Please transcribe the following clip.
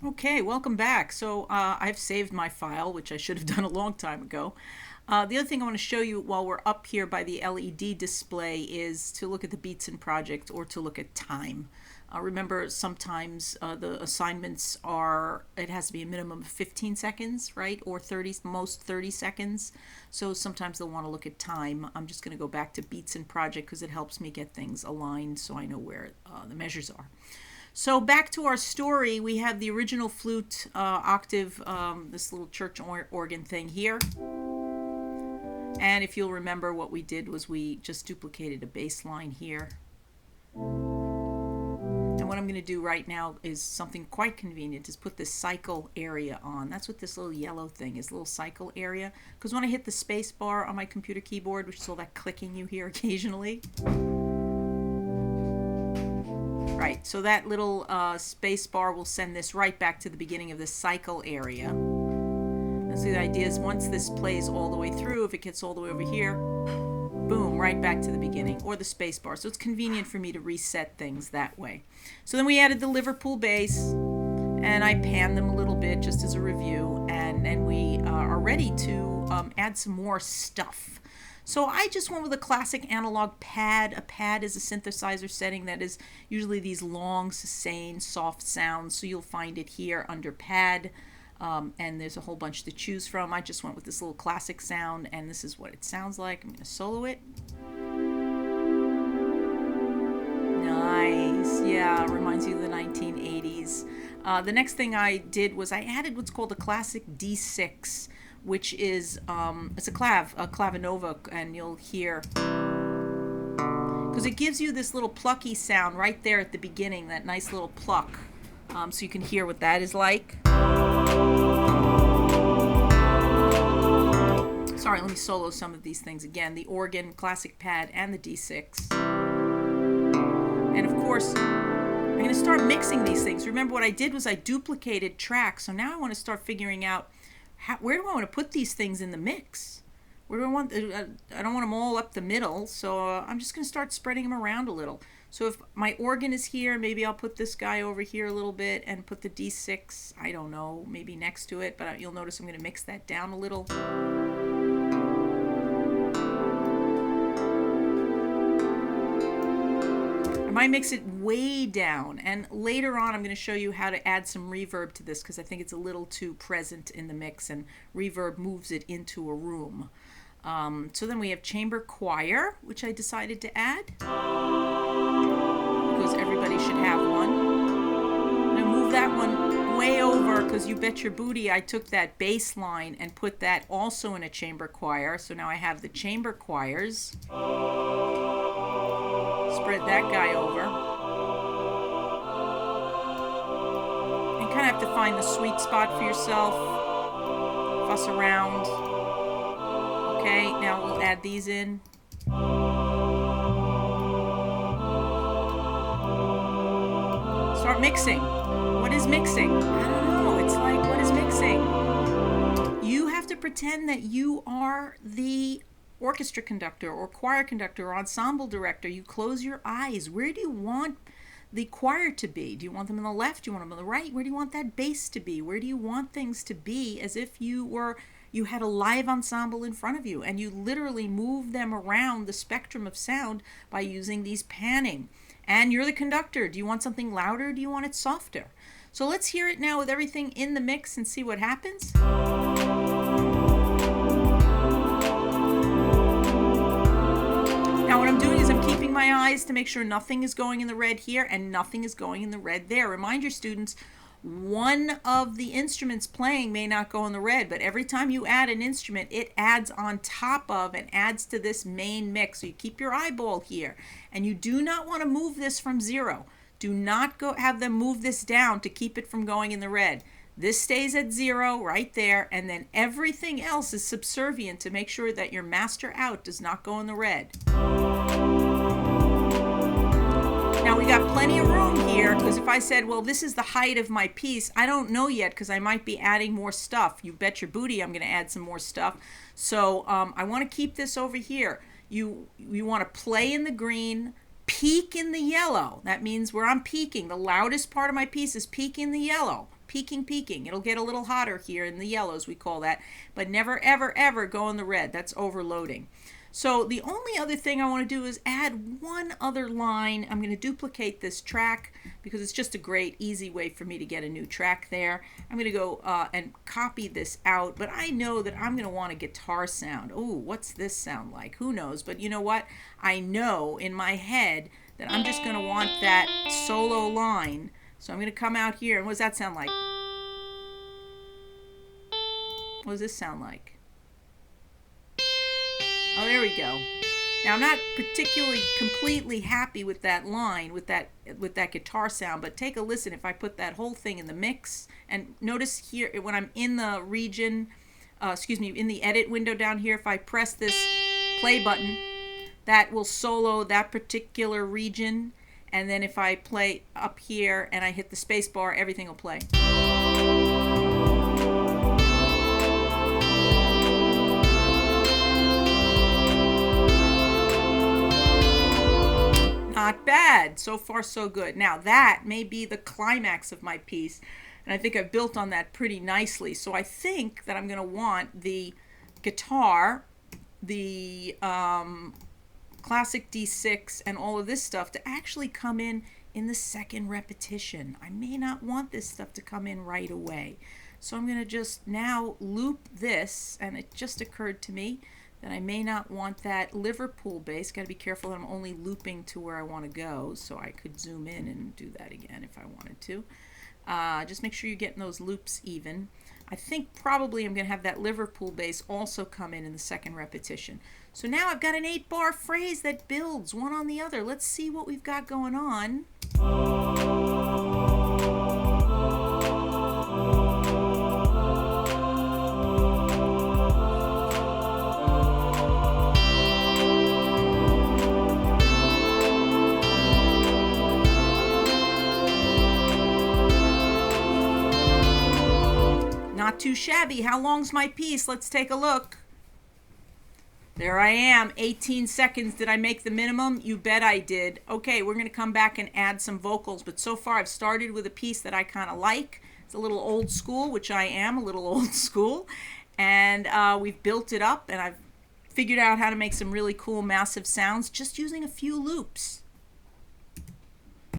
Okay, welcome back. So I've saved my file, which I should have done a long time ago. The other thing I want to show you while we're up here by the LED display is to look at the beats in project or to look at time. Remember, sometimes the assignments are, it has to be a minimum of 15 seconds, right? Or 30, most 30 seconds. So sometimes they'll want to look at time. I'm just going to go back to beats in project because it helps me get things aligned so I know where the measures are. So back to our story, we have the original flute octave, this little church organ thing here. And if you'll remember, what we did was we just duplicated a bass line here. And what I'm going to do right now is something quite convenient, is put this cycle area on. That's what this little yellow thing is, little cycle area. Because when I hit the space bar on my computer keyboard, which is all that clicking you hear occasionally, right, so that little space bar will send this right back to the beginning of the cycle area. And so the idea is once this plays all the way through, if it gets all the way over here, boom, right back to the beginning, or the space bar. So it's convenient for me to reset things that way. So then we added the Liverpool bass, and I panned them a little bit just as a review, and then we are ready to add some more stuff. So I just went with a classic analog pad. A pad is a synthesizer setting that is usually these long, sustained, soft sounds. So you'll find it here under pad, and there's a whole bunch to choose from. I just went with this little classic sound, and this is what it sounds like. I'm going to solo it. Nice. Yeah, reminds you of the 1980s. The next thing I did was I added what's called a classic D6, which is it's a clavinova, and you'll hear, because it gives you this little plucky sound right there at the beginning, that nice little pluck, so you can hear what that is like. Sorry, let me solo some of these things again. The organ, classic pad, and the D6. And of course, I'm going to start mixing these things. Remember, what I did was I duplicated tracks, so now I want to start figuring out where do I want to put these things in the mix? Where do I want? I don't want them all up the middle, so I'm just going to start spreading them around a little. So if my organ is here, maybe I'll put this guy over here a little bit and put the D6, I don't know, maybe next to it, but you'll notice I'm going to mix that down a little. I might mix it way down, and later on I'm going to show you how to add some reverb to this because I think it's a little too present in the mix, and reverb moves it into a room. So then we have chamber choir, which I decided to add because everybody should have one. I'm going to move that one way over because you bet your booty I took that bass line and put that also in a chamber choir. So now I have the chamber choirs. Spread that guy over. And kind of have to find the sweet spot for yourself. Fuss around. Okay, now we'll add these in. Start mixing. What is mixing? I don't know. It's like, what is mixing? You have to pretend that you are the orchestra conductor or choir conductor or ensemble director. You close your eyes. Where do you want the choir to be? Do you want them on the left? Do you want them on the right? Where do you want that bass to be? Where do you want things to be, as if you had a live ensemble in front of you, and you literally move them around the spectrum of sound by using these panning. And you're the conductor. Do you want something louder? Do you want it softer? So let's hear it now with everything in the mix and see what happens. Now what I'm doing is I'm keeping my eyes to make sure nothing is going in the red here and nothing is going in the red there. Remind your students, one of the instruments playing may not go in the red, but every time you add an instrument, it adds on top of and adds to this main mix. So you keep your eyeball here, and you do not want to move this from 0. Do not go have them move this down to keep it from going in the red. This stays at 0 right there, and then everything else is subservient to make sure that your master out does not go in the red. Now we got plenty of room here, because if I said, well, this is the height of my piece, I don't know yet because I might be adding more stuff. You bet your booty I'm going to add some more stuff. So I want to keep this over here. You want to play in the green, peak in the yellow. That means where I'm peaking, the loudest part of my piece is peaking the yellow. peaking. It'll get a little hotter here in the yellows, we call that, but never, ever, ever go in the red. That's overloading. So the only other thing I want to do is add one other line. I'm going to duplicate this track because it's just a great, easy way for me to get a new track there. I'm going to go and copy this out, but I know that I'm going to want a guitar sound. Ooh, what's this sound like? Who knows? But you know what? I know in my head that I'm just going to want that solo line. So I'm going to come out here, and what does that sound like? What does this sound like? Oh, there we go. Now I'm not particularly completely happy with that line, with that guitar sound, but take a listen if I put that whole thing in the mix. And notice here when I'm in the region, in the edit window down here, if I press this play button, that will solo that particular region. And then if I play up here and I hit the space bar, everything will play. Not bad. So far, so good. Now, that may be the climax of my piece, and I think I've built on that pretty nicely. So I think that I'm going to want the guitar, the classic D6, and all of this stuff to actually come in the second repetition. I may not want this stuff to come in right away. So I'm going to just now loop this, and it just occurred to me that I may not want that Liverpool bass. Got to be careful that I'm only looping to where I want to go, so I could zoom in and do that again if I wanted to. Just make sure you're getting those loops even. I think probably I'm going to have that Liverpool bass also come in the second repetition. So now I've got an 8-bar phrase that builds one on the other. Let's see what we've got going on. Not too shabby. How long's my piece? Let's take a look. There I am, 18 seconds. Did I make the minimum? You bet I did. Okay, we're going to come back and add some vocals, but so far I've started with a piece that I kind of like. It's a little old school, which I am, a little old school, and we've built it up, and I've figured out how to make some really cool, massive sounds just using a few loops.